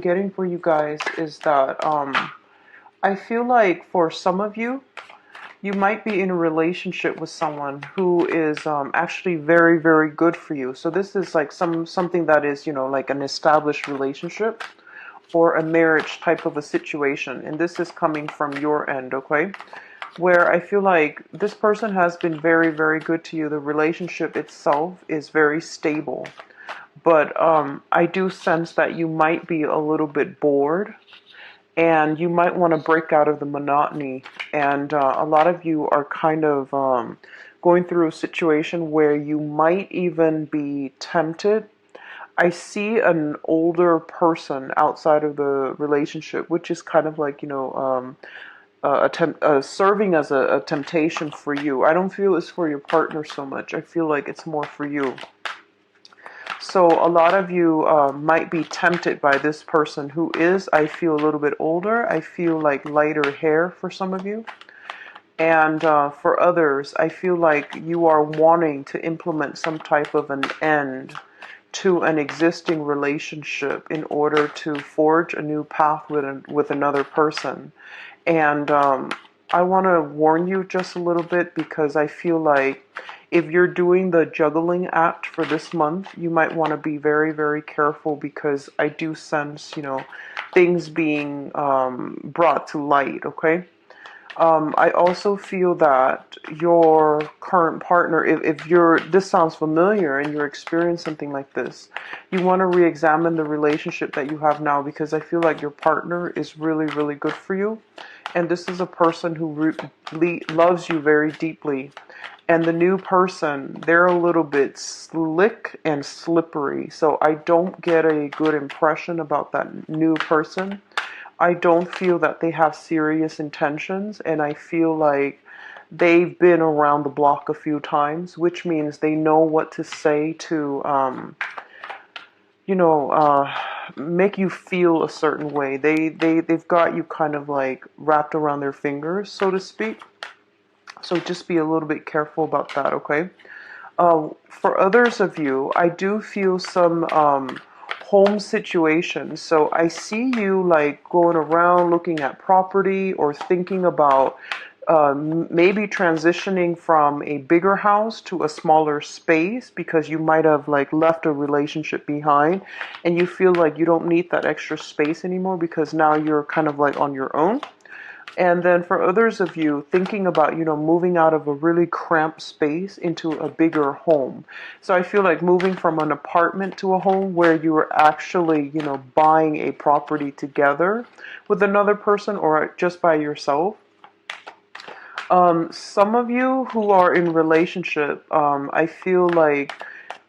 Getting for you guys is that I feel like for some of you, you might be in a relationship with someone who is actually very, very good for you. So this is like something that is, like an established relationship or a marriage type of a situation. And this is coming from your end, okay? Where I feel like this person has been very, very good to you. The relationship itself is very stable. But I do sense that you might be a little bit bored and you might want to break out of the monotony. And a lot of you are kind of going through a situation where you might even be tempted. I see an older person outside of the relationship, which is kind of like, serving as a temptation for you. I don't feel it's for your partner so much. I feel like it's more for you. So a lot of you might be tempted by this person who is, I feel, a little bit older. I feel like lighter hair for some of you. And for others, I feel like you are wanting to implement some type of an end to an existing relationship in order to forge a new path with another person. And I want to warn you just a little bit because I feel like if you're doing the juggling act for this month, you might want to be very, very careful because I do sense, things being brought to light, okay? I also feel that your current partner, if this sounds familiar and you're experiencing something like this, you want to re-examine the relationship that you have now because I feel like your partner is really, really good for you. And this is a person who really loves you very deeply. And the new person, they're a little bit slick and slippery. So I don't get a good impression about that new person. I don't feel that they have serious intentions, and I feel like they've been around the block a few times, which means they know what to say to, you know, make you feel a certain way. They've got you kind of like wrapped around their fingers, so to speak. So just be a little bit careful about that, okay? For others of you, I do feel some home situations. So I see you like going around looking at property or thinking about maybe transitioning from a bigger house to a smaller space because you might have like left a relationship behind and you feel like you don't need that extra space anymore because now you're kind of like on your own. And then for others of you, thinking about, moving out of a really cramped space into a bigger home. So I feel like moving from an apartment to a home where you are actually, buying a property together with another person or just by yourself. Some of you who are in relationship, I feel like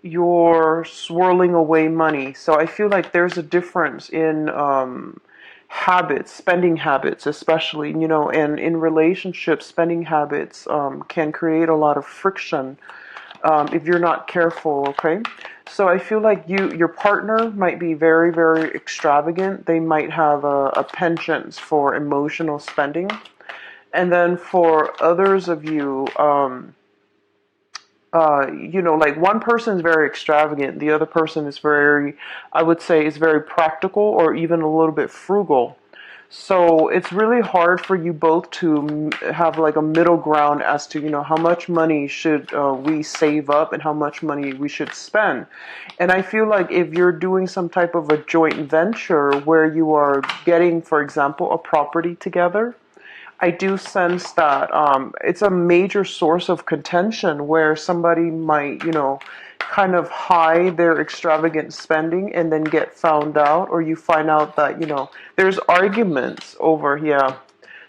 you're swirling away money. So I feel like there's a difference in habits, spending habits, especially, and in relationships, spending habits can create a lot of friction if you're not careful, okay? So I feel like your partner might be very, very extravagant. They might have a penchant for emotional spending. And then for others of you, like one person is very extravagant, the other person is very, I would say, is very practical or even a little bit frugal. So it's really hard for you both to have like a middle ground as to, how much money should we save up and how much money we should spend. And I feel like if you're doing some type of a joint venture where you are getting, for example, a property together, I do sense that it's a major source of contention where somebody might, kind of hide their extravagant spending and then get found out, or you find out that, there's arguments over,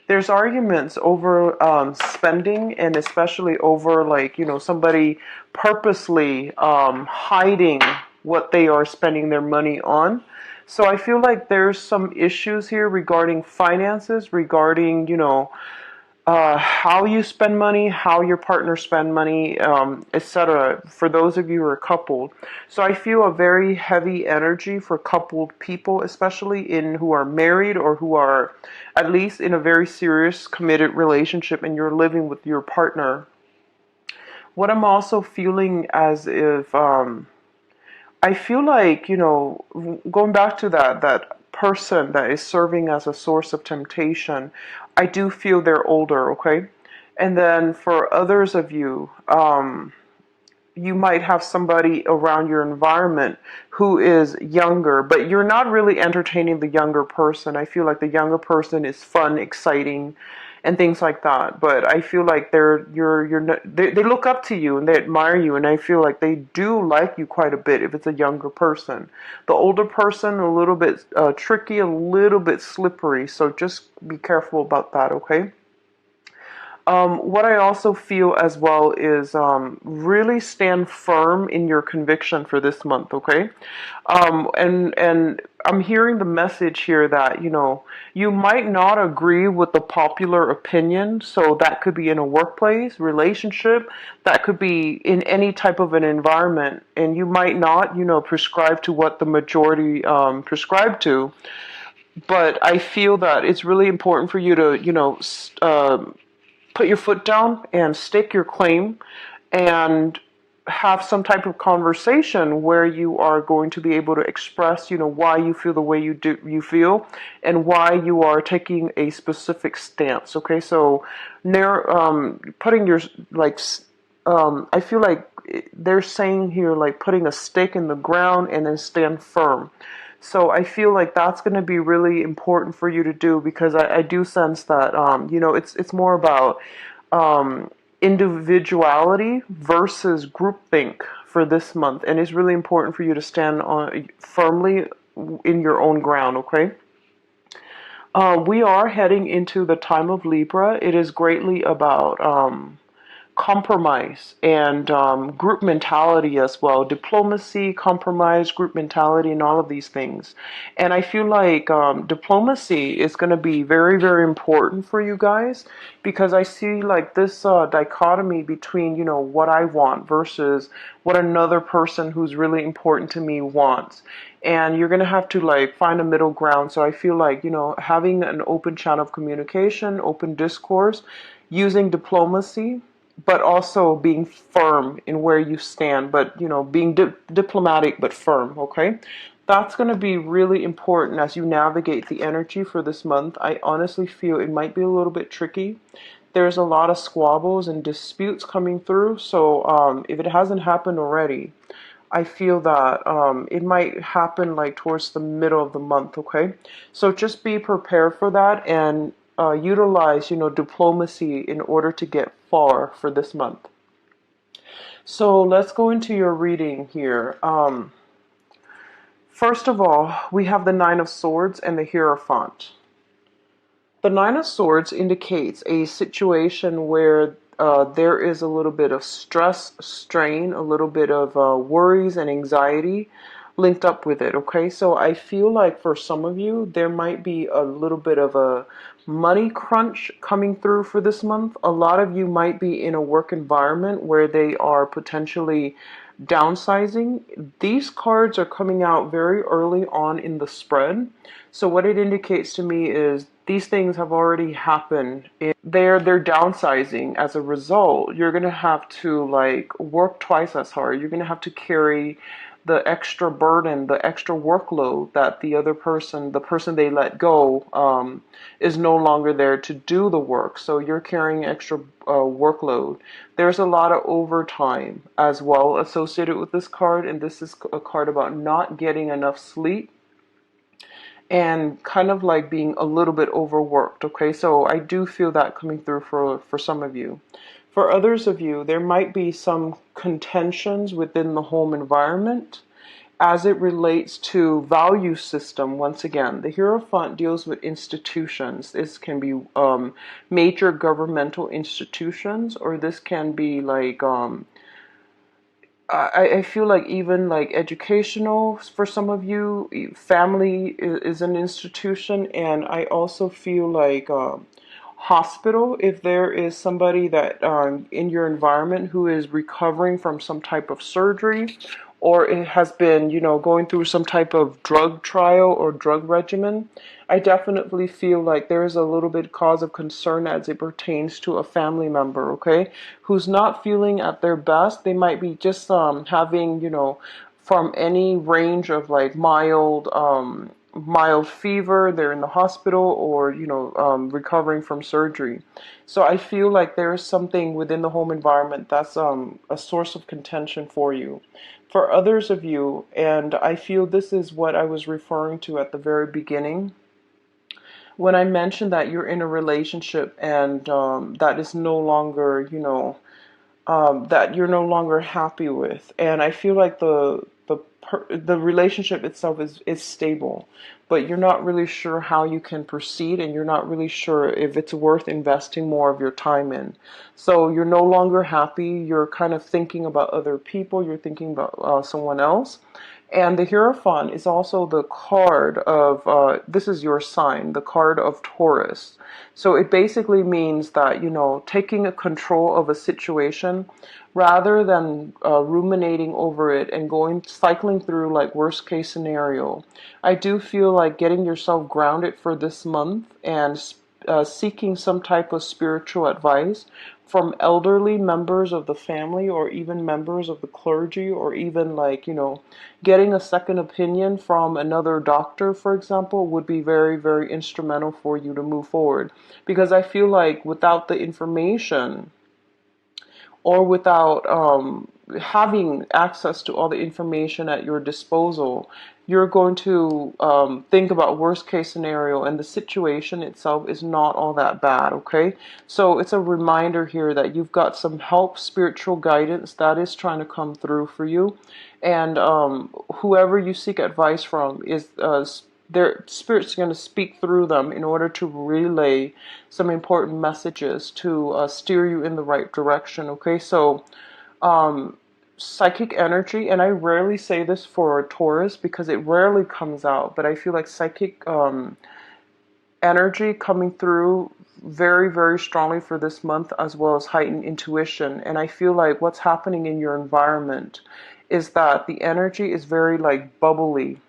there's arguments over spending and especially over like, somebody purposely hiding what they are spending their money on. So I feel like there's some issues here regarding finances, regarding, how you spend money, how your partner spend money, etc. For those of you who are coupled. So I feel a very heavy energy for coupled people, especially in who are married or who are at least in a very serious committed relationship and you're living with your partner. What I'm also feeling as if I feel like, going back to that person that is serving as a source of temptation, I do feel they're older, okay? And then for others of you, you might have somebody around your environment who is younger, but you're not really entertaining the younger person. I feel like the younger person is fun, exciting, and things like that. But I feel like they look up to you and they admire you, and I feel like they do like you quite a bit if it's a younger person. The older person, a little bit tricky, a little bit slippery. So just be careful about that, okay? What I also feel as well is really stand firm in your conviction for this month, okay? And I'm hearing the message here that, you might not agree with the popular opinion. So that could be in a workplace, relationship, that could be in any type of an environment. And you might not, prescribe to what the majority prescribe to. But I feel that it's really important for you to, put your foot down and stake your claim and have some type of conversation where you are going to be able to express, why you feel the way you feel and why you are taking a specific stance. Okay, so putting your I feel like they're saying here like putting a stake in the ground and then stand firm. So I feel like that's going to be really important for you to do because I do sense that it's more about individuality versus groupthink for this month, and it's really important for you to stand on firmly in your own ground. Okay. We are heading into the time of Libra. It is greatly about compromise and group mentality as well. Diplomacy, compromise, group mentality, and all of these things. And I feel like diplomacy is going to be very, very important for you guys because I see like this dichotomy between, what I want versus what another person who's really important to me wants. And you're going to have to like find a middle ground. So I feel like, having an open channel of communication, open discourse, using diplomacy, but also being firm in where you stand, but, being diplomatic but firm, okay? That's going to be really important as you navigate the energy for this month. I honestly feel it might be a little bit tricky. There's a lot of squabbles and disputes coming through, so if it hasn't happened already, I feel that it might happen like towards the middle of the month, okay? So just be prepared for that and utilize, diplomacy in order to get far for this month. So let's go into your reading here. First of all, we have the Nine of Swords and the Hierophant. The Nine of Swords indicates a situation where there is a little bit of stress, strain, a little bit of worries and anxiety linked up with it, okay? So I feel like for some of you, there might be a little bit of a money crunch coming through for this month. A lot of you might be in a work environment where they are potentially downsizing. These cards are coming out very early on in the spread. So what it indicates to me is these things have already happened. They're downsizing. As a result, you're going to have to like work twice as hard. You're going to have to carry the extra burden, the extra workload that the other person, the person they let go, is no longer there to do the work. So you're carrying extra workload. There's a lot of overtime as well associated with this card, and this is a card about not getting enough sleep and kind of like being a little bit overworked, okay? So I do feel that coming through for some of you. For others of you, there might be some contentions within the home environment as it relates to value system. Once again, the Hierophant deals with institutions. This can be major governmental institutions, or this can be like I feel like even like educational for some of you. Family is an institution, and I also feel like hospital, if there is somebody that in your environment who is recovering from some type of surgery, or it has been, going through some type of drug trial or drug regimen, I definitely feel like there is a little bit cause of concern as it pertains to a family member, okay, who's not feeling at their best. They might be just having, from any range of like mild mild fever, they're in the hospital, or recovering from surgery. So I feel like there is something within the home environment that's a source of contention for you. For others of you, and I feel this is what I was referring to at the very beginning when I mentioned that you're in a relationship and that is no longer, that you're no longer happy with. And I feel like the relationship itself is stable, but you're not really sure how you can proceed, and you're not really sure if it's worth investing more of your time in. So you're no longer happy. You're kind of thinking about other people. You're thinking about someone else. And the Hierophant is also the card of, this is your sign, the card of Taurus. So it basically means that, taking a control of a situation rather than ruminating over it and cycling through like worst case scenario. I do feel like getting yourself grounded for this month and seeking some type of spiritual advice from elderly members of the family, or even members of the clergy, or even like, getting a second opinion from another doctor, for example, would be very, very instrumental for you to move forward. Because I feel like without the information, or without having access to all the information at your disposal, you're going to think about worst case scenario, and the situation itself is not all that bad, okay? So it's a reminder here that you've got some help, spiritual guidance that is trying to come through for you. And whoever you seek advice from is their spirit's going to speak through them in order to relay some important messages to steer you in the right direction. Okay, so psychic energy, and I rarely say this for Taurus because it rarely comes out, but I feel like psychic energy coming through very, very strongly for this month, as well as heightened intuition. And I feel like what's happening in your environment is that the energy is very like bubbly.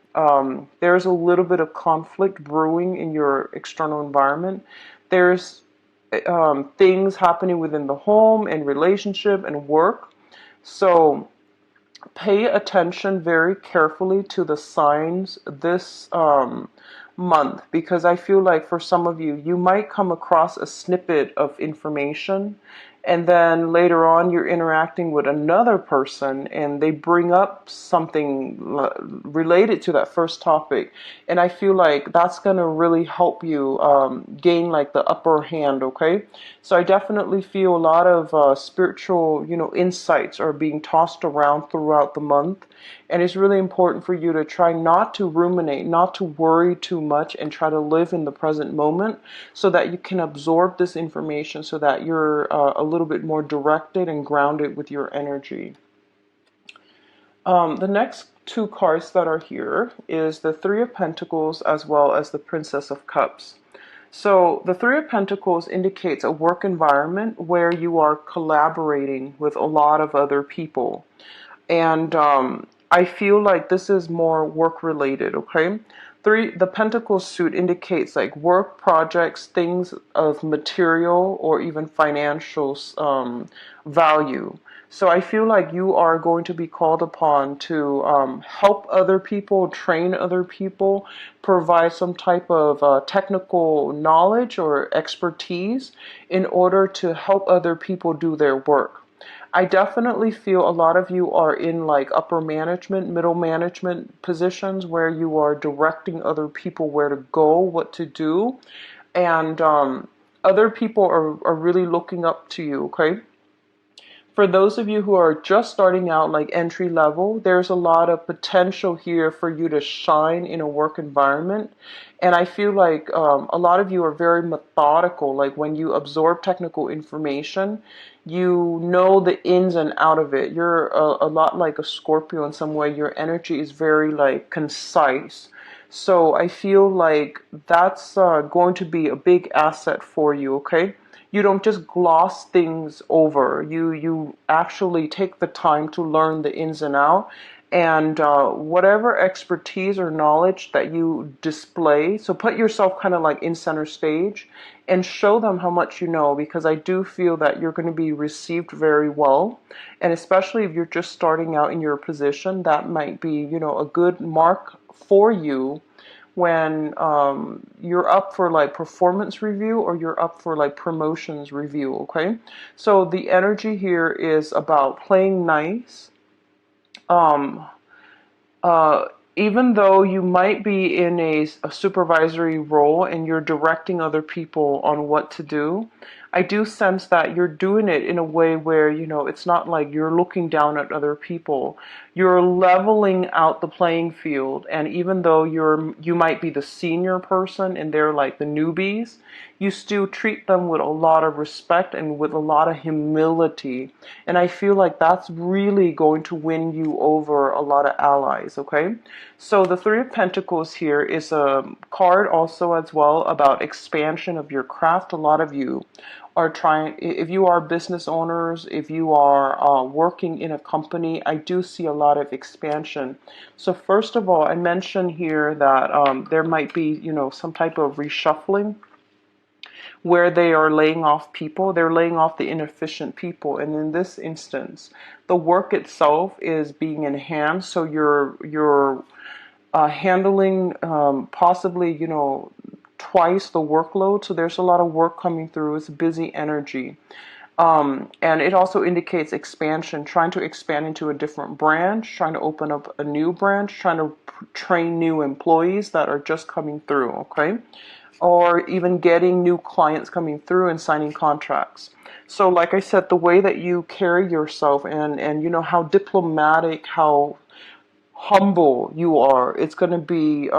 There's a little bit of conflict brewing in your external environment. There's things happening within the home and relationship and work. So pay attention very carefully to the signs this month, because I feel like for some of you, you might come across a snippet of information, and then later on you're interacting with another person and they bring up something related to that first topic, and I feel like that's going to really help you gain like the upper hand. Okay, so I definitely feel a lot of spiritual insights are being tossed around throughout the month, and it's really important for you to try not to ruminate, not to worry too much, and try to live in the present moment so that you can absorb this information, so that you're a little bit more directed and grounded with your energy. The next two cards that are here is the Three of Pentacles as well as the Princess of Cups. So the Three of Pentacles indicates a work environment where you are collaborating with a lot of other people. And I feel like this is more work related, okay? The Pentacles suit indicates like work projects, things of material or even financial value. So I feel like you are going to be called upon to help other people, train other people, provide some type of technical knowledge or expertise in order to help other people do their work. I definitely feel a lot of you are in like upper management, middle management positions where you are directing other people where to go, what to do, and other people are really looking up to you, okay? For those of you who are just starting out, like entry level, there's a lot of potential here for you to shine in a work environment. And I feel like a lot of you are very methodical. Like when you absorb technical information, you know the ins and out of it. You're a lot like a Scorpio in some way. Your energy is very like concise. So I feel like that's going to be a big asset for you, okay? You don't just gloss things over. You actually take the time to learn the ins and out, and whatever expertise or knowledge that you display. So put yourself kind of like in center stage and show them how much you know, because I do feel that you're going to be received very well, and especially if you're just starting out in your position, that might be a good mark for you when you're up for like performance review or you're up for like promotions review, okay? So the energy here is about playing nice. Um, uh, Even though you might be in a supervisory role and you're directing other people on what to do, I do sense that you're doing it in a way where, you know, it's not like you're looking down at other people. You're leveling out the playing field, and even though you might be the senior person and they're like the newbies, you still treat them with a lot of respect and with a lot of humility. And I feel like that's really going to win you over a lot of allies, okay? So the Three of Pentacles here is a card also as well about expansion of your craft. A lot of you are trying, if you are business owners, if you are working in a company, I do see a lot of expansion. So first of all, I mentioned here that there might be, you know, some type of reshuffling where they are laying off people. They're laying off the inefficient people. And in this instance, the work itself is being enhanced. So you're handling possibly, you know, twice the workload. So there's a lot of work coming through. It's busy energy. And it also indicates expansion, trying to expand into a different branch, trying to open up a new branch, trying to train new employees that are just coming through, okay? Or even getting new clients coming through and signing contracts. So like I said, the way that you carry yourself and you know, how diplomatic, how humble you are, it's going to be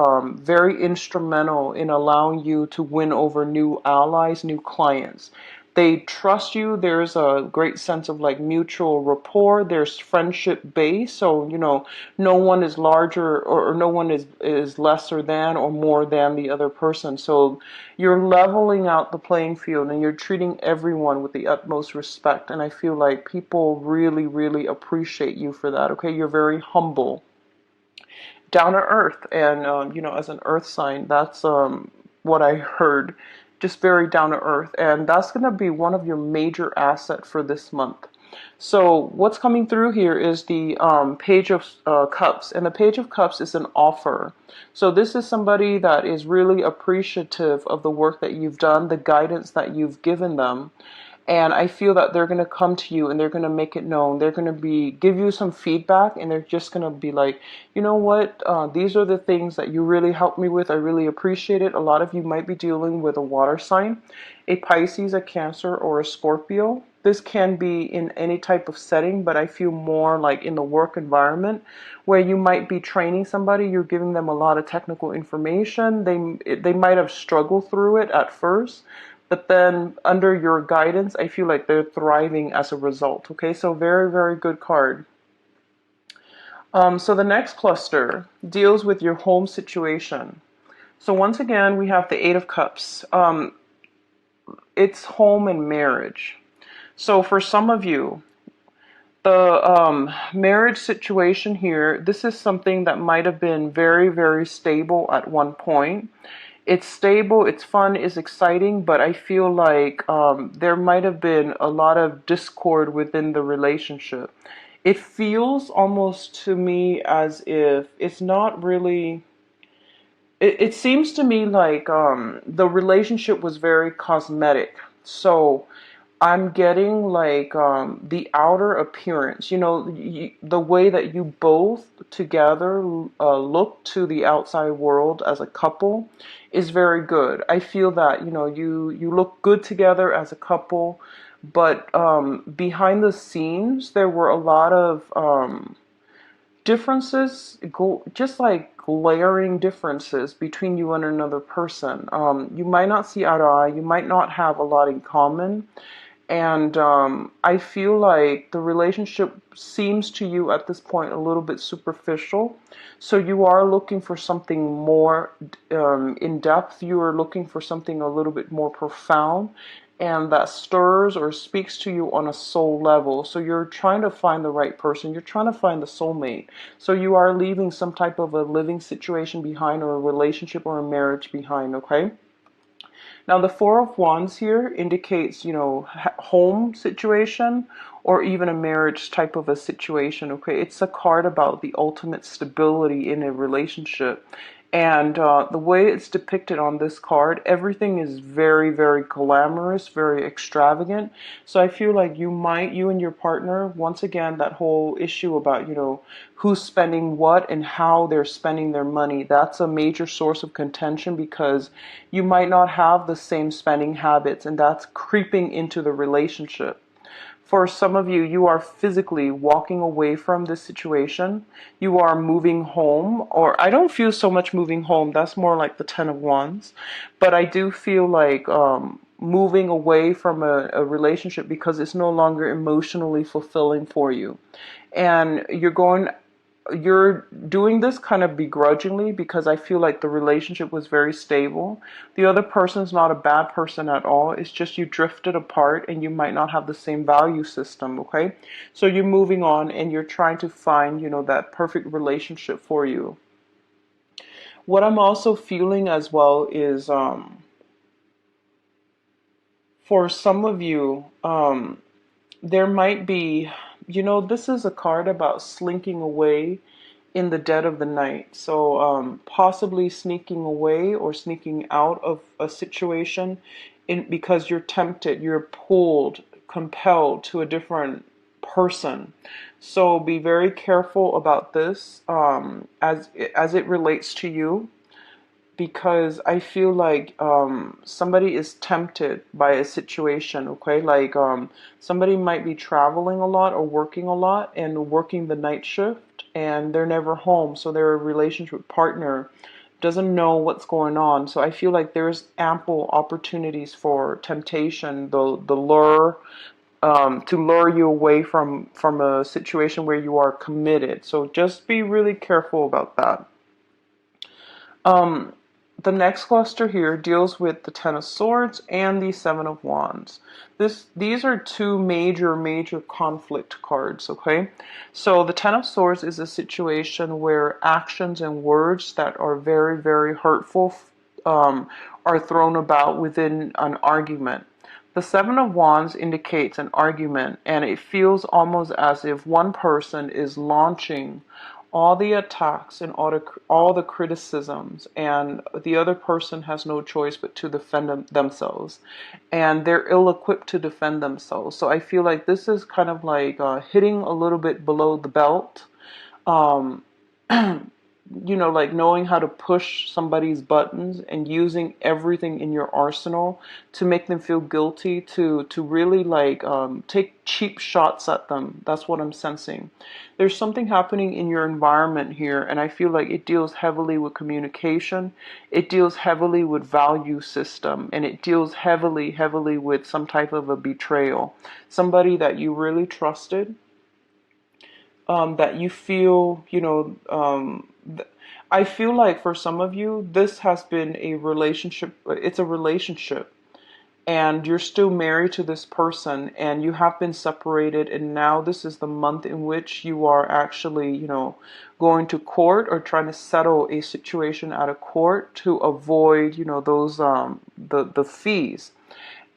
very instrumental in allowing you to win over new allies, new clients. They trust you. There's a great sense of like mutual rapport. There's friendship base. So, you know, no one is larger or no one is lesser than or more than the other person. So you're leveling out the playing field and you're treating everyone with the utmost respect. And I feel like people really, really appreciate you for that. Okay. You're very humble, down to earth, and you know, as an earth sign, that's what I heard. Just very down to earth, and that's going to be one of your major assets for this month. So what's coming through here is the Page of Cups, and the Page of Cups is an offer. So this is somebody that is really appreciative of the work that you've done, the guidance that you've given them. And I feel that they're going to come to you and they're going to make it known. They're going to give you some feedback, and they're just going to be like, you know what, these are the things that you really helped me with. I really appreciate it. A lot of you might be dealing with a water sign, a Pisces, a Cancer, or a Scorpio. This can be in any type of setting, but I feel more like in the work environment where you might be training somebody. You're giving them a lot of technical information. They might have struggled through it at first, but then under your guidance, I feel like they're thriving as a result. Okay, so very, very good card. So the next cluster deals with your home situation. So once again, we have the Eight of Cups. It's home and marriage. So for some of you, the marriage situation here, this is something that might have been very, very stable at one point. It's stable, it's fun, it's exciting, but I feel like there might have been a lot of discord within the relationship. It feels almost to me as if it's not really. It seems to me like the relationship was very cosmetic. So I'm getting like the outer appearance, you know, the way that you both together look to the outside world as a couple is very good. I feel that, you know, you look good together as a couple, but behind the scenes, there were a lot of differences, just like glaring differences between you and another person. You might not see eye to eye, you might not have a lot in common. And I feel like the relationship seems to you at this point a little bit superficial. So you are looking for something more in depth. You are looking for something a little bit more profound and that stirs or speaks to you on a soul level. So you're trying to find the right person. You're trying to find the soulmate. So you are leaving some type of a living situation behind, or a relationship or a marriage behind, okay? Now, the Four of Wands here indicates, you know, home situation or even a marriage type of a situation, okay? It's a card about the ultimate stability in a relationship. And the way it's depicted on this card, everything is very, very glamorous, very extravagant. So I feel like you and your partner, once again, that whole issue about, who's spending what and how they're spending their money, that's a major source of contention because you might not have the same spending habits, and that's creeping into the relationship. For some of you, you are physically walking away from this situation. You are moving home, or I don't feel so much moving home. That's more like the Ten of Wands. But I do feel like moving away from a relationship because it's no longer emotionally fulfilling for you. And you're doing this kind of begrudgingly because I feel like the relationship was very stable. The other person's not a bad person at all. It's just you drifted apart and you might not have the same value system, okay? So you're moving on and you're trying to find, that perfect relationship for you. What I'm also feeling as well is for some of you, there might be, this is a card about slinking away in the dead of the night. So possibly sneaking away or sneaking out of a situation because you're tempted, you're pulled, compelled to a different person. So be very careful about this as it relates to you, because I feel like somebody is tempted by a situation, okay? Like somebody might be traveling a lot or working a lot and working the night shift and they're never home. So their relationship partner doesn't know what's going on. So I feel like there's ample opportunities for temptation, the lure, to lure you away from a situation where you are committed. So just be really careful about that. Um, the next cluster here deals with the Ten of Swords and the Seven of Wands. These are two major conflict cards, okay? So the Ten of Swords is a situation where actions and words that are very, very hurtful are thrown about within an argument. The Seven of Wands indicates an argument, and it feels almost as if one person is launching all the attacks and all the criticisms, and the other person has no choice but to defend themselves, and they're ill-equipped to defend themselves. So I feel like this is kind of like hitting a little bit below the belt. um, like knowing how to push somebody's buttons and using everything in your arsenal to make them feel guilty, to really like take cheap shots at them. That's what I'm sensing. There's something happening in your environment here, and I feel like it deals heavily with communication. It deals heavily with value system, and it deals heavily with some type of a betrayal. Somebody that you really trusted, that you feel, I feel like for some of you, this has been a relationship. It's a relationship, and you're still married to this person, and you have been separated, and now this is the month in which you are actually, going to court or trying to settle a situation at a court to avoid, those the fees.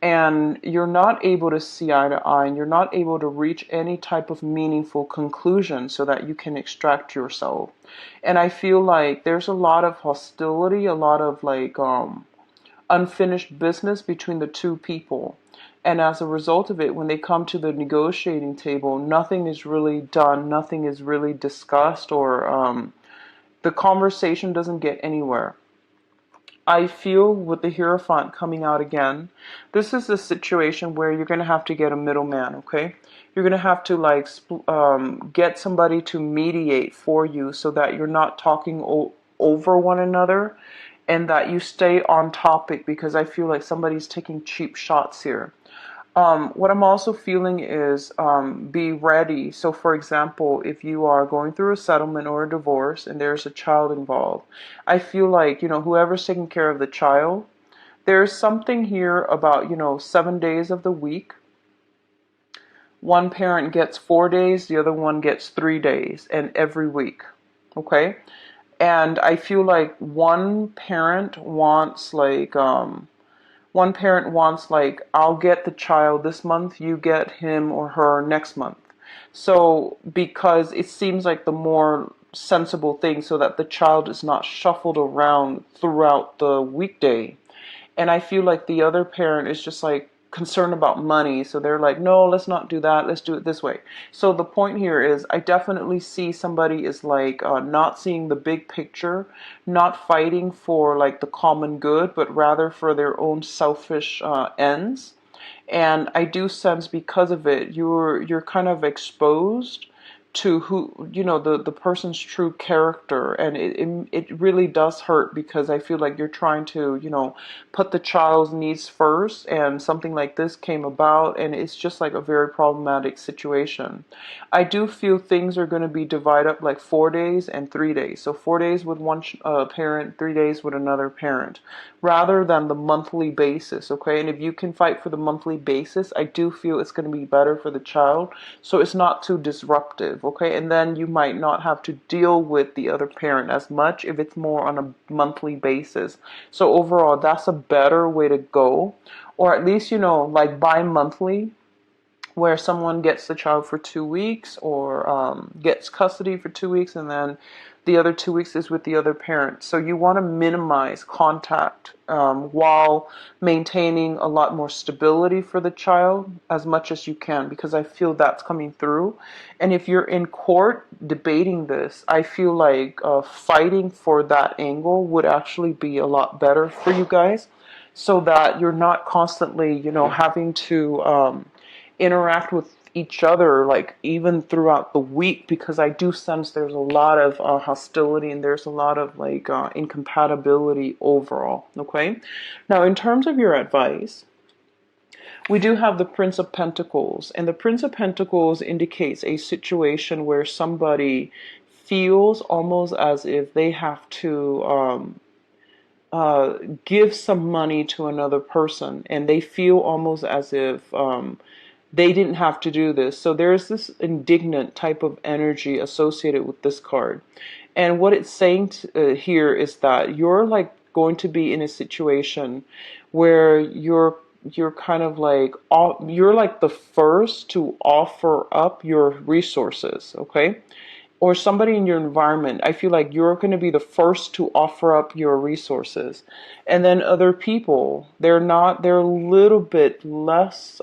And you're not able to see eye to eye, and you're not able to reach any type of meaningful conclusion so that you can extract yourself. And I feel like there's a lot of hostility, a lot of like unfinished business between the two people. And as a result of it, when they come to the negotiating table, nothing is really done, nothing is really discussed, or the conversation doesn't get anywhere. I feel with the Hierophant coming out again, this is a situation where you're going to have to get a middleman, okay? You're going to have to like get somebody to mediate for you so that you're not talking over one another, and that you stay on topic, because I feel like somebody's taking cheap shots here. What I'm also feeling is be ready. So, for example, if you are going through a settlement or a divorce and there's a child involved, I feel like, whoever's taking care of the child, there's something here about, 7 days of the week. One parent gets 4 days, the other one gets 3 days, and every week. Okay? And I feel like one parent wants like, I'll get the child this month, you get him or her next month. So because it seems like the more sensible thing so that the child is not shuffled around throughout the weekday. And I feel like the other parent is just like concerned about money. So they're like, no, let's not do that. Let's do it this way. So the point here is I definitely see somebody is like not seeing the big picture, not fighting for like the common good, but rather for their own selfish ends. And I do sense because of it, you're kind of exposed to who, the person's true character, and it really does hurt because I feel like you're trying to, put the child's needs first, and something like this came about, and it's just like a very problematic situation. I do feel things are going to be divided up like 4 days and 3 days. So 4 days with one parent, 3 days with another parent, rather than the monthly basis, okay? And if you can fight for the monthly basis, I do feel it's going to be better for the child, so it's not too disruptive, okay? And then you might not have to deal with the other parent as much if it's more on a monthly basis. So overall, that's a better way to go, or at least, like bi-monthly, where someone gets the child for 2 weeks, or gets custody for 2 weeks, and then the other 2 weeks is with the other parent. So you want to minimize contact while maintaining a lot more stability for the child as much as you can, because I feel that's coming through. And if you're in court debating this, I feel like fighting for that angle would actually be a lot better for you guys, so that you're not constantly, having to interact with each other, like even throughout the week, because I do sense there's a lot of hostility, and there's a lot of like incompatibility overall. Okay, now in terms of your advice, we do have the Prince of Pentacles, and the Prince of Pentacles indicates a situation where somebody feels almost as if they have to give some money to another person, and they feel almost as if they didn't have to do this. So there's this indignant type of energy associated with this card. And what it's saying here is that you're like going to be in a situation where you're kind of like, you're like the first to offer up your resources, okay? Or somebody in your environment, I feel like you're going to be the first to offer up your resources. And then other people, they're a little bit less,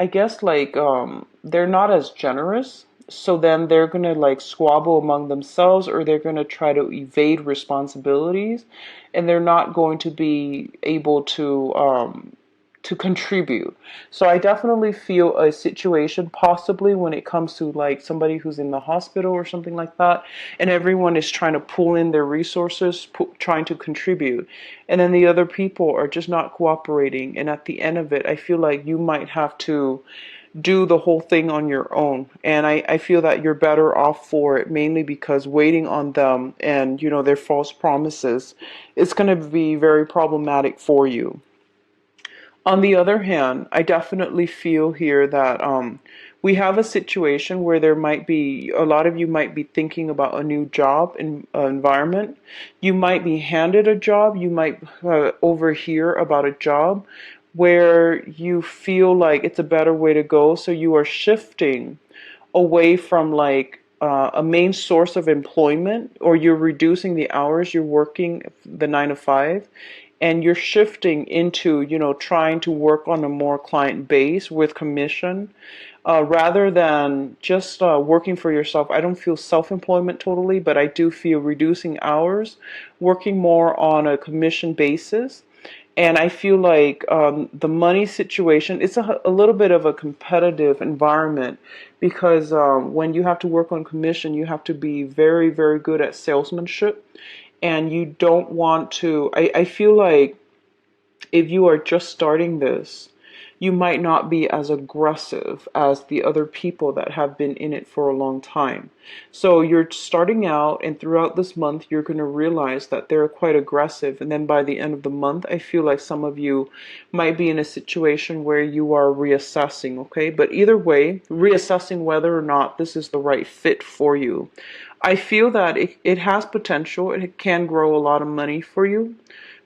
I guess like they're not as generous. So then they're going to like squabble among themselves, or they're going to try to evade responsibilities, and they're not going to be able to contribute. So I definitely feel a situation possibly when it comes to like somebody who's in the hospital or something like that, and everyone is trying to pull in their resources, trying to contribute, and then the other people are just not cooperating, and at the end of it, I feel like you might have to do the whole thing on your own. And I feel that you're better off for it, mainly because waiting on them and their false promises, it's going to be very problematic for you. On the other hand, I definitely feel here that we have a situation where there might be, a lot of you might be thinking about a new job environment. You might be handed a job. You might overhear about a job where you feel like it's a better way to go. So you are shifting away from like a main source of employment, or you're reducing the hours you're working, the 9 to 5, and you're shifting into, trying to work on a more client base with commission, rather than just working for yourself. I don't feel self-employment totally, but I do feel reducing hours, working more on a commission basis. And I feel like the money situation, it's a little bit of a competitive environment, because when you have to work on commission, you have to be very, very good at salesmanship. And you don't want to, I feel like if you are just starting this, you might not be as aggressive as the other people that have been in it for a long time. So you're starting out, and throughout this month, you're going to realize that they're quite aggressive. And then by the end of the month, I feel like some of you might be in a situation where you are reassessing, okay? But either way, reassessing whether or not this is the right fit for you. I feel that it has potential. It can grow a lot of money for you.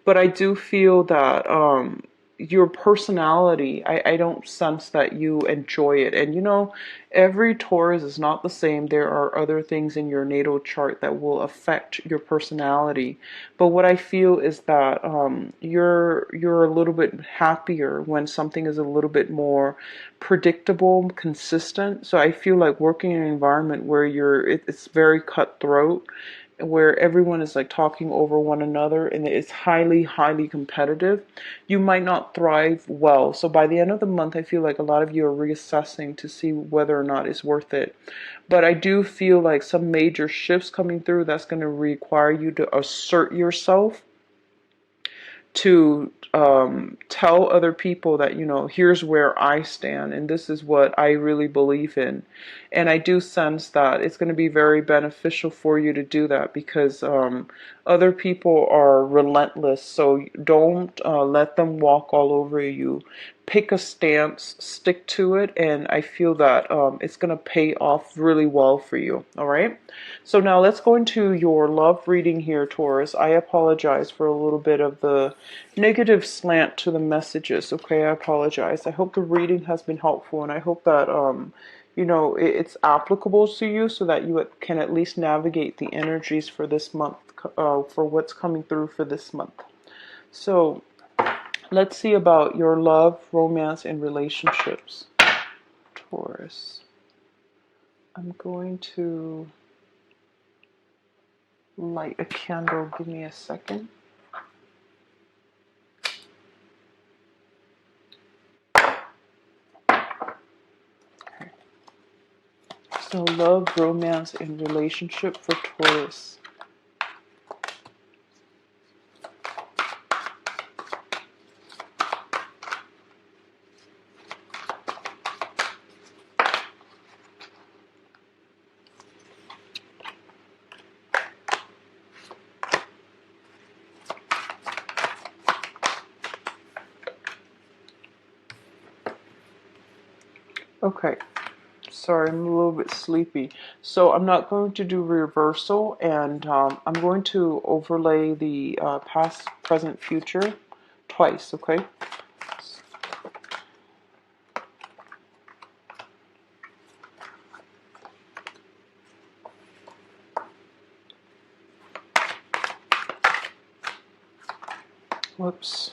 But I do feel that your personality, I don't sense that you enjoy it. And you know, every Taurus is not the same. There are other things in your natal chart that will affect your personality. But what I feel is that you're a little bit happier when something is a little bit more predictable, consistent. So I feel like working in an environment where it's very cutthroat, where everyone is like talking over one another and it's highly, highly competitive, you might not thrive well. So by the end of the month, I feel like a lot of you are reassessing to see whether or not it's worth it. But I do feel like some major shifts coming through that's going to require you to assert yourself, to tell other people that, you know, here's where I stand and this is what I really believe in. And I do sense that it's going to be very beneficial for you to do that, because other people are relentless. So don't let them walk all over you. Pick a stance, stick to it, and I feel that it's going to pay off really well for you. All right. So now let's go into your love reading here, Taurus. I apologize for a little bit of the negative slant to the messages. Okay, I apologize. I hope the reading has been helpful, and I hope that you know, it's applicable to you so that you can at least navigate the energies for this month, for what's coming through for this month. So let's see about your love, romance, and relationships, Taurus. I'm going to light a candle. Give me a second. Okay. So love, romance, and relationship for Taurus. Okay, sorry, I'm a little bit sleepy. So I'm not going to do reversal, and I'm going to overlay the past, present, future twice, okay? Whoops.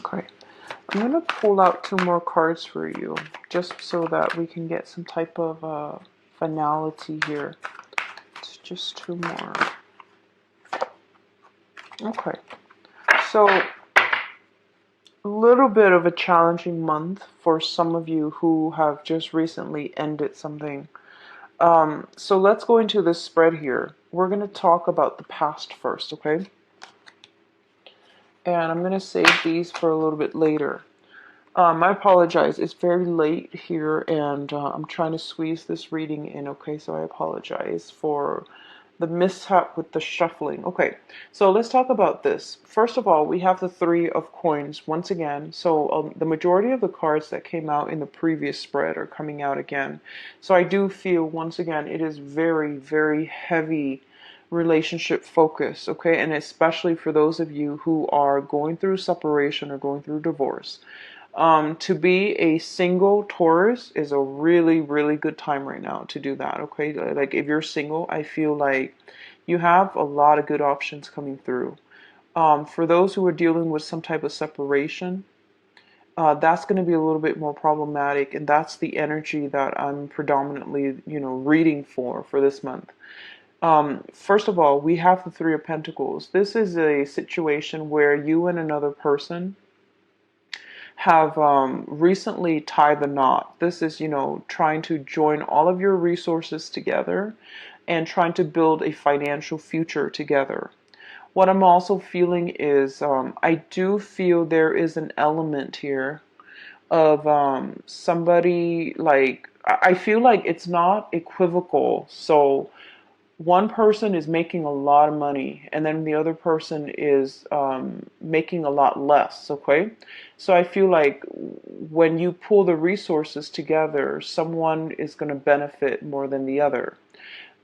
Okay, I'm going to pull out 2 more cards for you, just so that we can get some type of finality here. It's just 2 more. Okay, so a little bit of a challenging month for some of you who have just recently ended something. So let's go into this spread here. We're going to talk about the past first, okay? And I'm going to save these for a little bit later. I apologize. It's very late here, and I'm trying to squeeze this reading in, okay? So I apologize for the mishap with the shuffling. Okay, so let's talk about this. First of all, we have the 3 of coins once again. So the majority of the cards that came out in the previous spread are coming out again. So I do feel, once again, it is very, very heavy relationship focus, okay? And especially for those of you who are going through separation or going through divorce. To be a single Taurus is a really, really good time right now to do that, okay? Like if you're single, I feel like you have a lot of good options coming through. For those who are dealing with some type of separation, that's going to be a little bit more problematic, and that's the energy that I'm predominantly, you know, reading for this month. First of all, we have the 3 of Pentacles. This is a situation where you and another person have recently tied the knot. This is, you know, trying to join all of your resources together and trying to build a financial future together. What I'm also feeling is I do feel there is an element here of somebody, like, I feel like it's not equivocal. So one person is making a lot of money and then the other person is making a lot less. Okay, so I feel like when you pull the resources together, someone is going to benefit more than the other.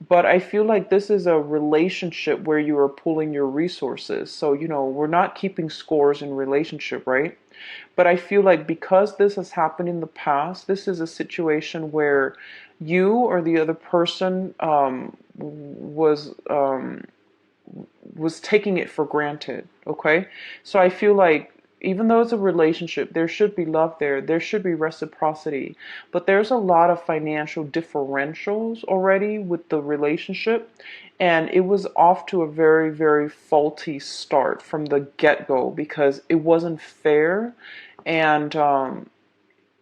But I feel like this is a relationship where you are pulling your resources. So, we're not keeping scores in relationship, right? But I feel like because this has happened in the past, this is a situation where you or the other person was taking it for granted. Okay, so I feel like even though it's a relationship, there should be love there. There should be reciprocity. But there's a lot of financial differentials already with the relationship. And it was off to a very, very faulty start from the get-go because it wasn't fair. And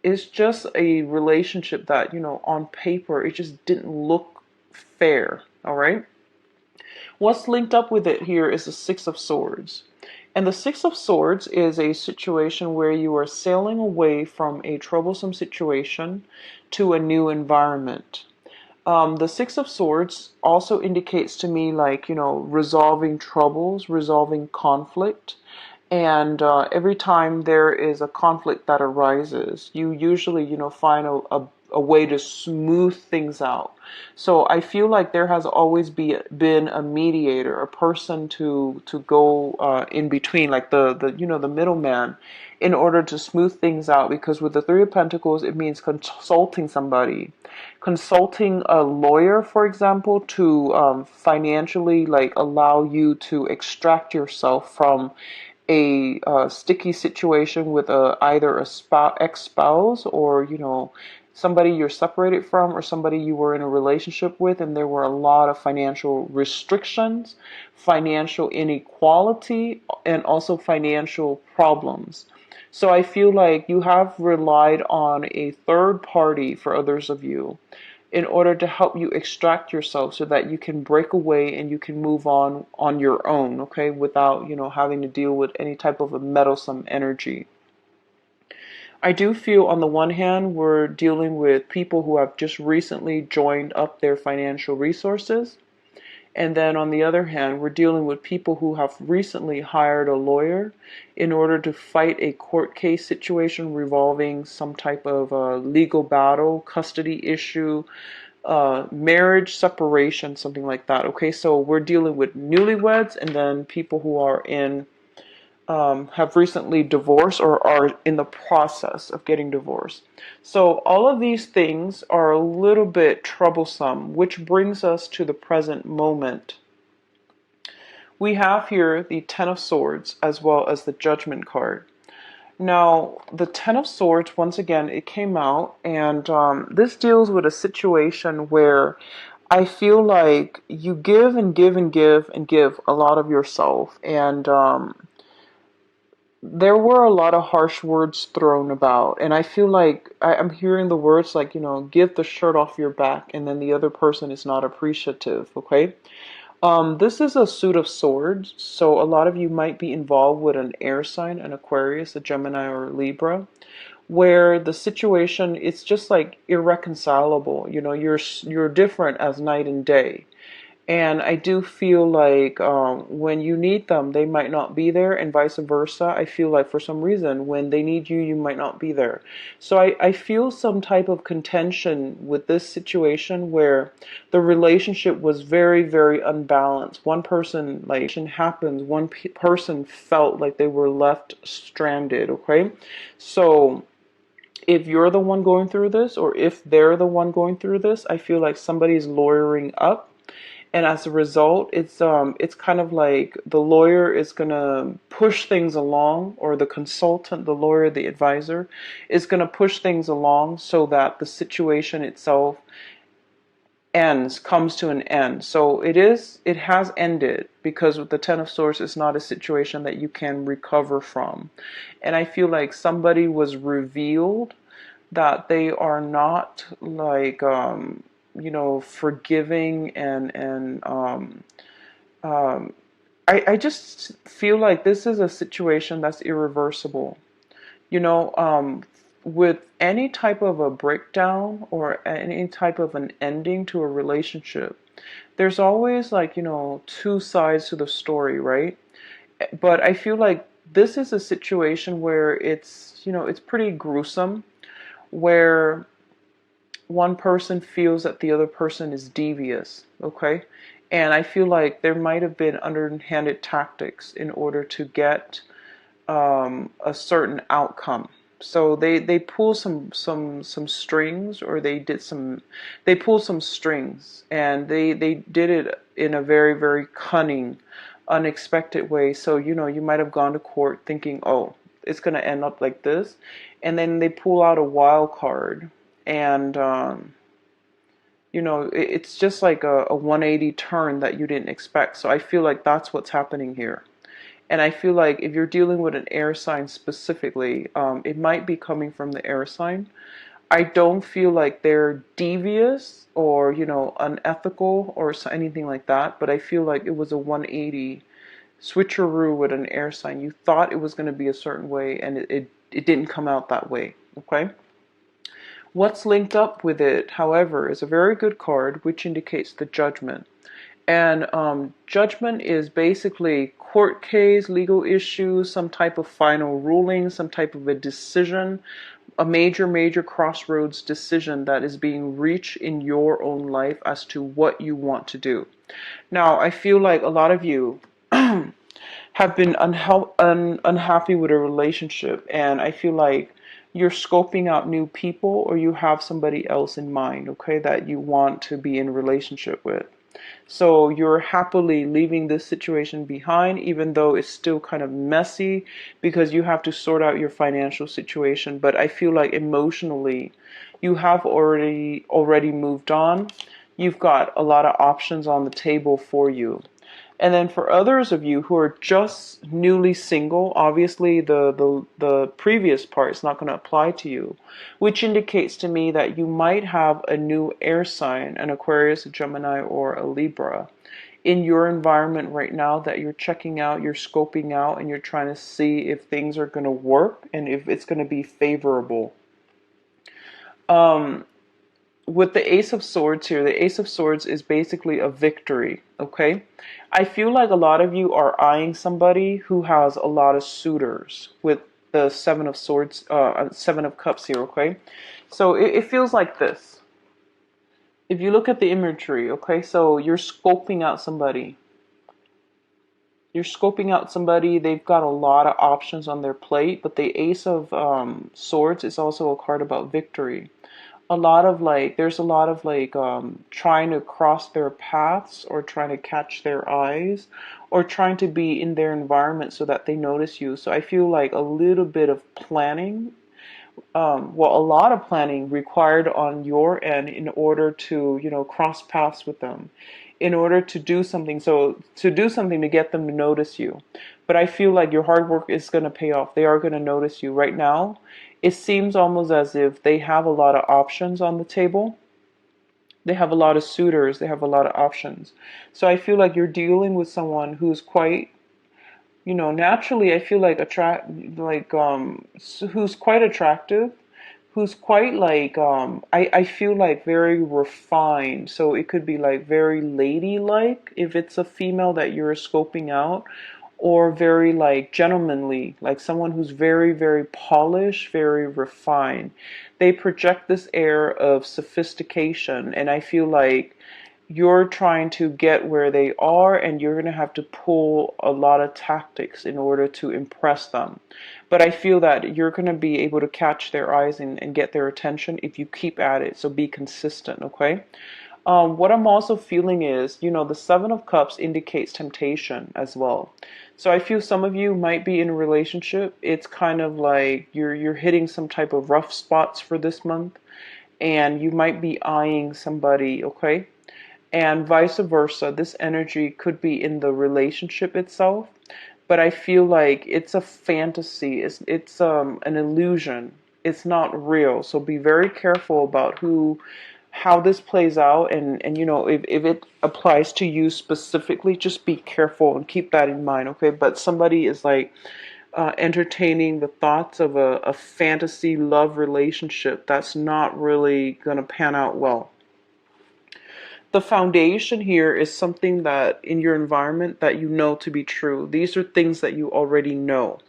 it's just a relationship that, on paper, it just didn't look fair. All right. What's linked up with it here is the Six of Swords. And the Six of Swords is a situation where you are sailing away from a troublesome situation to a new environment. The Six of Swords also indicates to me like, resolving troubles, resolving conflict. And every time there is a conflict that arises, you usually, find a way to smooth things out. So I feel like there has always been a mediator, a person to go in between, like the middleman, in order to smooth things out. Because with the Three of Pentacles, it means consulting somebody, consulting a lawyer, for example, to financially like allow you to extract yourself from a sticky situation with either a ex-spouse or somebody you're separated from or somebody you were in a relationship with and there were a lot of financial restrictions, financial inequality, and also financial problems. So I feel like you have relied on a third party for others of you in order to help you extract yourself so that you can break away and you can move on your own, okay, without, having to deal with any type of a meddlesome energy. I do feel on the one hand, we're dealing with people who have just recently joined up their financial resources. And then on the other hand, we're dealing with people who have recently hired a lawyer in order to fight a court case situation revolving some type of legal battle, custody issue, marriage, separation, something like that. Okay, so we're dealing with newlyweds and then people who are have recently divorced or are in the process of getting divorced. So all of these things are a little bit troublesome, which brings us to the present moment. We have here the Ten of Swords as well as the Judgment card. Now, the Ten of Swords, once again, it came out, and this deals with a situation where I feel like you give and give and give and give a lot of yourself, and there were a lot of harsh words thrown about, and I feel like I'm hearing the words like, give the shirt off your back, and then the other person is not appreciative, okay? This is a suit of swords, so a lot of you might be involved with an air sign, an Aquarius, a Gemini, or a Libra, where the situation it's just like irreconcilable. You're different as night and day. And I do feel like when you need them, they might not be there, and vice versa. I feel like for some reason, when they need you, you might not be there. So I feel some type of contention with this situation where the relationship was very, very unbalanced. One person, like, happens, one person felt like they were left stranded, okay? So if you're the one going through this, or if they're the one going through this, I feel like somebody's lawyering up, and as a result, it's kind of like the lawyer is gonna push things along, or the consultant, the lawyer, the advisor is gonna push things along so that the situation itself comes to an end. So it has ended, because with the Ten of Swords, it's not a situation that you can recover from. And I feel like somebody was revealed that they are not like forgiving, and I just feel like this is a situation that's irreversible. With any type of a breakdown or any type of an ending to a relationship, there's always like, you know, two sides to the story, right? But I feel like this is a situation where it's, you know, it's pretty gruesome, where one person feels that the other person is devious, okay? And I feel like there might have been underhanded tactics in order to get a certain outcome. So they pull some strings, or they pull some strings, and they did it in a very, very cunning, unexpected way. So, you know, you might have gone to court thinking, oh, it's going to end up like this, and then they pull out a wild card, and you know, it's just like a 180 turn that you didn't expect. So I feel like that's what's happening here. And I feel like if you're dealing with an air sign specifically, it might be coming from the air sign. I don't feel like they're devious or, you know, unethical or anything like that, but I feel like it was a 180 switcheroo with an air sign. You thought it was going to be a certain way, and it didn't come out that way, okay? What's linked up with it, however, is a very good card, which indicates the judgment. And judgment is basically court case, legal issues, some type of final ruling, some type of a decision, a major, major crossroads decision that is being reached in your own life as to what you want to do. Now, I feel like a lot of you have been unhappy with a relationship, and I feel like you're scoping out new people, or you have somebody else in mind, okay, that you want to be in a relationship with. So you're happily leaving this situation behind, even though it's still kind of messy because you have to sort out your financial situation. But I feel like emotionally, you have already moved on. You've got a lot of options on the table for you. And then for others of you who are just newly single, obviously the previous part is not going to apply to you, which indicates to me that you might have a new air sign, an Aquarius, a Gemini, or a Libra, in your environment right now that you're checking out, you're scoping out, and you're trying to see if things are going to work and if it's going to be favorable. With the Ace of Swords here, the Ace of Swords is basically a victory, okay? I feel like a lot of you are eyeing somebody who has a lot of suitors with the Seven of Swords, Seven of Cups here, okay? So it feels like this. If you look at the imagery, okay, so you're scoping out somebody. You're scoping out somebody, they've got a lot of options on their plate, but the Ace of Swords is also a card about victory. There's a lot of like trying to cross their paths, or trying to catch their eyes, or trying to be in their environment so that they notice you. So I feel like a little bit of planning, well, a lot of planning required on your end in order to, you know, cross paths with them, in order to do something. So to do something to get them to notice you. But I feel like your hard work is going to pay off. They are going to notice you. Right now, it seems almost as if they have a lot of options on the table. They have a lot of suitors. They have a lot of options. So I feel like you're dealing with someone who's quite, you know, naturally, I feel like who's quite attractive, who's quite like, I feel like very refined. So it could be like very ladylike if it's a female that you're scoping out, or very like gentlemanly, like someone who's very, very polished, very refined. They project this air of sophistication, and I feel like you're trying to get where they are, and you're going to have to pull a lot of tactics in order to impress them. But I feel that you're going to be able to catch their eyes and get their attention if you keep at it. So be consistent, okay? What I'm also feeling is, you know, the Seven of Cups indicates temptation as well. So I feel some of you might be in a relationship. It's kind of like you're hitting some type of rough spots for this month, and you might be eyeing somebody, okay? And vice versa. This energy could be in the relationship itself, but I feel like it's a fantasy. It's an illusion. It's not real. So be very careful about how this plays out, and you know, if it applies to you specifically, just be careful and keep that in mind, okay? But somebody is like entertaining the thoughts of a fantasy love relationship that's not really gonna pan out well. The foundation here is something that in your environment that you know to be true. These are things that you already know.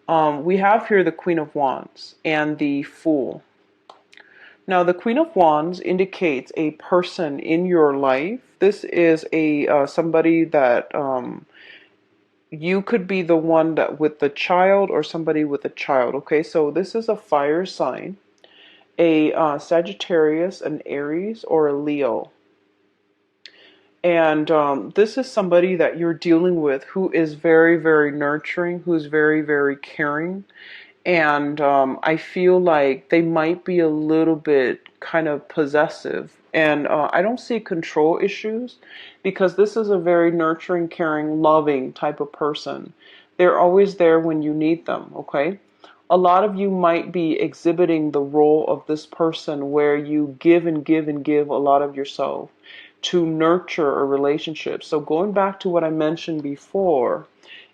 We have here the Queen of Wands and the Fool. Now, the Queen of Wands indicates a person in your life. This is a somebody that you could be the one that with the child or somebody with a child. Okay, so this is a fire sign, a Sagittarius, an Aries, or a Leo. And this is somebody that you're dealing with who is very, very nurturing, who's very, very caring. And I feel like they might be a little bit kind of possessive. And I don't see control issues because this is a very nurturing, caring, loving type of person. They're always there when you need them, okay? A lot of you might be exhibiting the role of this person where you give and give and give a lot of yourself to nurture a relationship. So going back to what I mentioned before,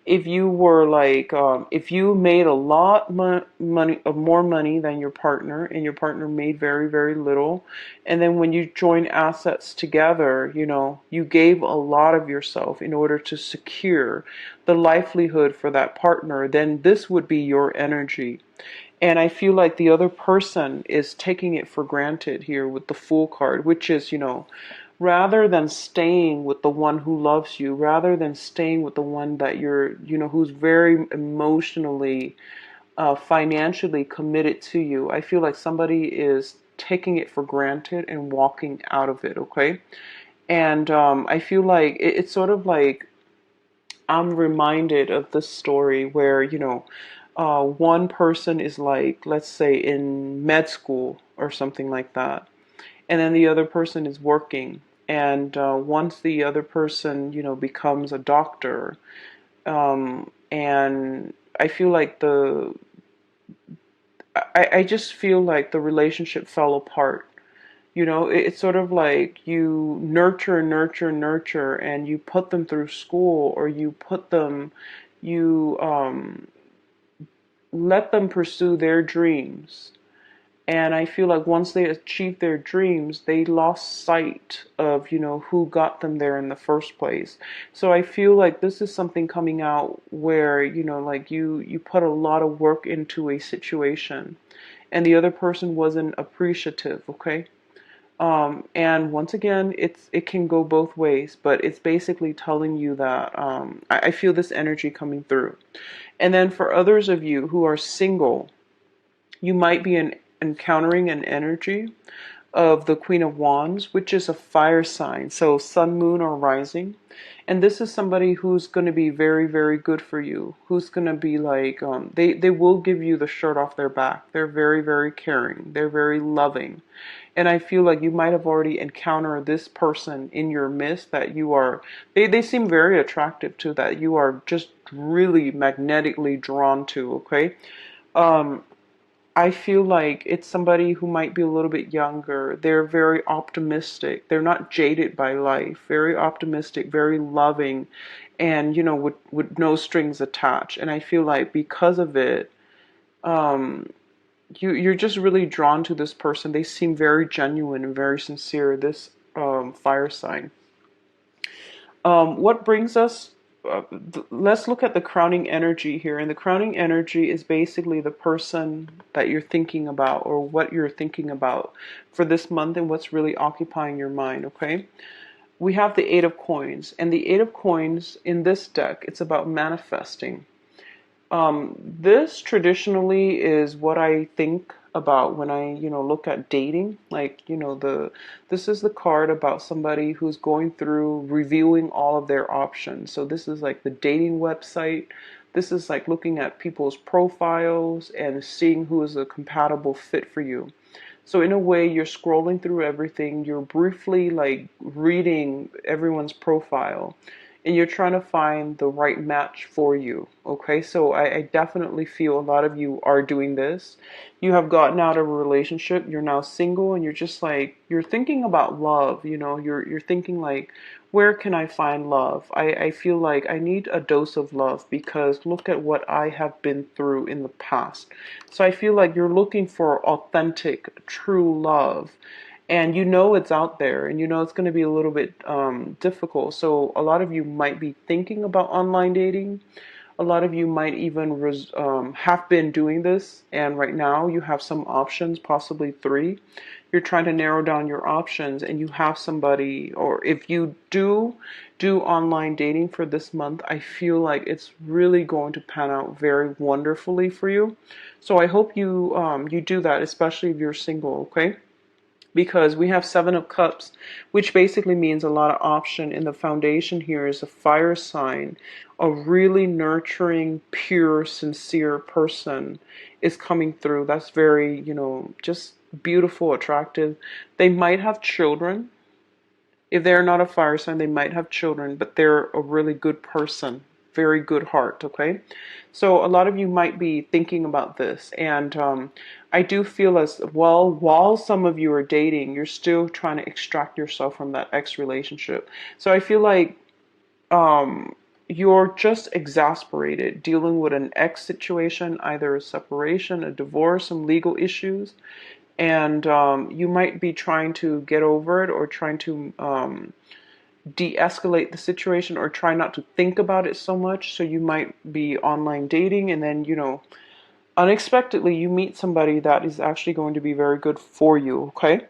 if you were like, if you made a lot money, more money than your partner, and your partner made very, very little, and then when you join assets together, you know, you gave a lot of yourself in order to secure the livelihood for that partner, then this would be your energy. And I feel like the other person is taking it for granted here with the Fool card, which is, you know, rather than staying with the one who loves you, rather than staying with the one that you're, you know, who's very emotionally, financially committed to you, I feel like somebody is taking it for granted and walking out of it, okay? And I feel like it's sort of like I'm reminded of this story where, you know, one person is like, let's say in med school or something like that, and then the other person is working. And once the other person, you know, becomes a doctor, and I feel like I just feel like the relationship fell apart. You know, it's sort of like you nurture, nurture, nurture, and you put them through school, or you put them, you let them pursue their dreams. And I feel like once they achieved their dreams, they lost sight of, you know, who got them there in the first place. So I feel like this is something coming out where, you know, like you put a lot of work into a situation and the other person wasn't appreciative, okay? And once again, it can go both ways, but it's basically telling you that I feel this energy coming through. And then for others of you who are single, you might be encountering an energy of the Queen of Wands, which is a fire sign, so sun, moon, or rising. And this is somebody who's going to be very, very good for you, who's going to be like, they will give you the shirt off their back. They're very, very caring. They're very loving. And I feel like you might have already encountered this person in your midst that you are, they seem very attractive to, that you are just really magnetically drawn to, okay? I feel like it's somebody who might be a little bit younger. They're very optimistic. They're not jaded by life. Very optimistic, very loving, and, you know, with no strings attached. And I feel like because of it, um, you're just really drawn to this person. They seem very genuine and very sincere. This fire sign. What brings us, let's look at the crowning energy here. And the crowning energy is basically the person that you're thinking about, or what you're thinking about for this month, and what's really occupying your mind, okay? We have the Eight of Coins. And the Eight of Coins in this deck, it's about manifesting. This traditionally is what I think about when I, you know, look at dating. Like, you know, this is the card about somebody who's going through reviewing all of their options. So this is like the dating website. This is like looking at people's profiles and seeing who is a compatible fit for you. So in a way, you're scrolling through everything. You're briefly like reading everyone's profile, and you're trying to find the right match for you. Okay, so I definitely feel a lot of you are doing this. You have gotten out of a relationship, you're now single, and you're just like, you're thinking about love, you know, you're thinking like, where can I find love? I feel like I need a dose of love because look at what I have been through in the past. So I feel like you're looking for authentic, true love. And you know it's out there, and you know it's going to be a little bit difficult. So a lot of you might be thinking about online dating. A lot of you might even have been doing this, and right now you have some options, possibly three. You're trying to narrow down your options, and you have somebody, or if you do online dating for this month, I feel like it's really going to pan out very wonderfully for you. So I hope you do that, especially if you're single, okay? Because we have Seven of Cups, which basically means a lot of option. And the foundation here is a fire sign. A really nurturing, pure, sincere person is coming through. That's very, just beautiful, attractive. They might have children. If they're not a fire sign, they might have children, but they're a really good person, very good heart, okay? So a lot of you might be thinking about this, and I do feel as well, while some of you are dating, you're still trying to extract yourself from that ex relationship. So I feel like you're just exasperated dealing with an ex situation, either a separation, a divorce, some legal issues, and you might be trying to get over it, or trying to de-escalate the situation, or try not to think about it so much. So you might be online dating, and then unexpectedly you meet somebody that is actually going to be very good for you, okay?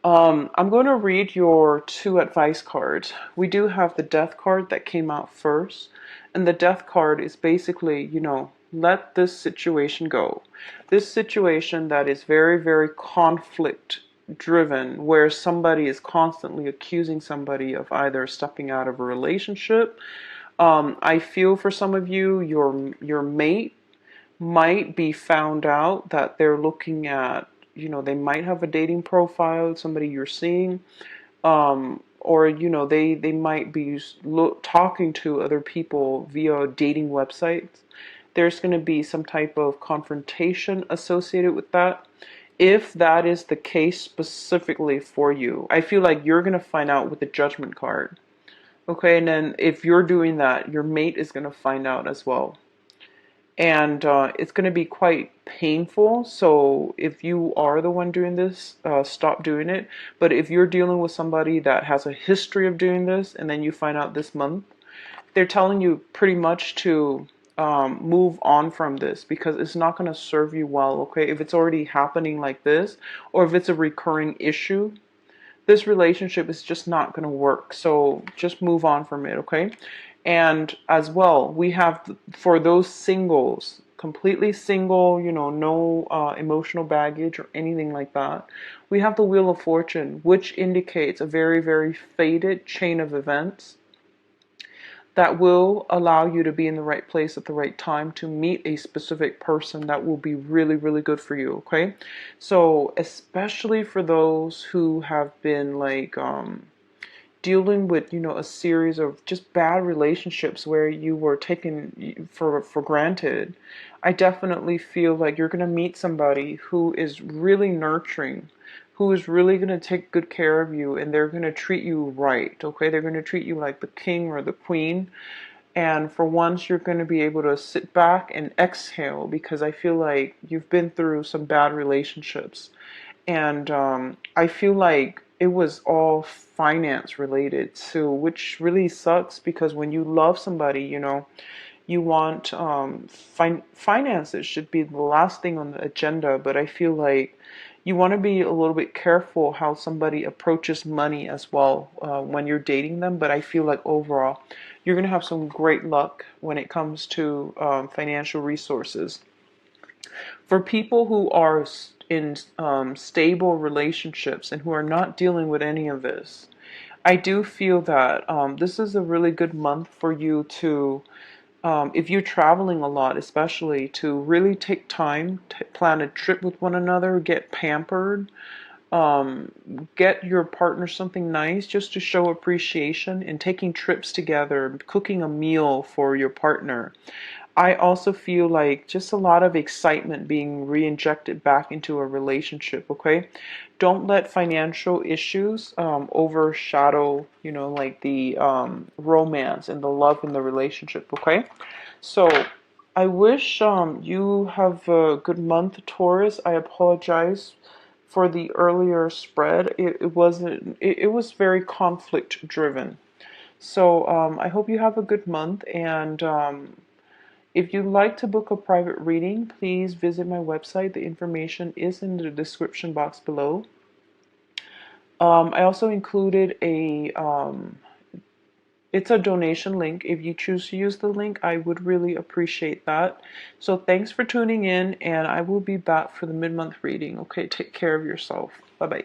I'm going to read your two advice cards. We do have the death card that came out first, and the death card is basically, let this situation go. This situation that is very, very conflict driven, where somebody is constantly accusing somebody of either stepping out of a relationship. I feel for some of you, your mate might be found out that they're looking at, they might have a dating profile, somebody you're seeing, or they might be talking to other people via dating websites. There's going to be some type of confrontation associated with that. If that is the case specifically for you, I feel like you're going to find out with the judgment card. Okay, and then if you're doing that, your mate is going to find out as well. And it's going to be quite painful. So if you are the one doing this, stop doing it. But if you're dealing with somebody that has a history of doing this, and then you find out this month, they're telling you pretty much to move on from this, because it's not going to serve you well, okay? If it's already happening like this, or if it's a recurring issue, this relationship is just not going to work. So just move on from it, okay? And as well, we have, for those singles, completely single, no emotional baggage or anything like that, we have the Wheel of Fortune, which indicates a very, very fated chain of events that will allow you to be in the right place at the right time to meet a specific person that will be really, really good for you, okay? So especially for those who have been like dealing with, a series of just bad relationships where you were taken for granted, I definitely feel like you're going to meet somebody who is really nurturing, who is really going to take good care of you, and they're going to treat you right, okay? They're going to treat you like the king or the queen. And for once, you're going to be able to sit back and exhale, because I feel like you've been through some bad relationships. And I feel like it was all finance related too, which really sucks, because when you love somebody, you want finances should be the last thing on the agenda. But I feel like you want to be a little bit careful how somebody approaches money as well when you're dating them. But I feel like overall, you're going to have some great luck when it comes to financial resources. For people who are in stable relationships and who are not dealing with any of this, I do feel that this is a really good month for you to, if you're traveling a lot, especially, to really take time to plan a trip with one another, get pampered, get your partner something nice just to show appreciation, and taking trips together, cooking a meal for your partner. I also feel like just a lot of excitement being re-injected back into a relationship, okay? Don't let financial issues overshadow, like the romance and the love in the relationship, okay? So I wish you have a good month, Taurus. I apologize for the earlier spread, it wasn't, it was very conflict driven. So I hope you have a good month, and if you'd like to book a private reading, please visit my website. The information is in the description box below. I also included it's a donation link. If you choose to use the link, I would really appreciate that. So thanks for tuning in, and I will be back for the mid-month reading. Okay, take care of yourself. Bye-bye.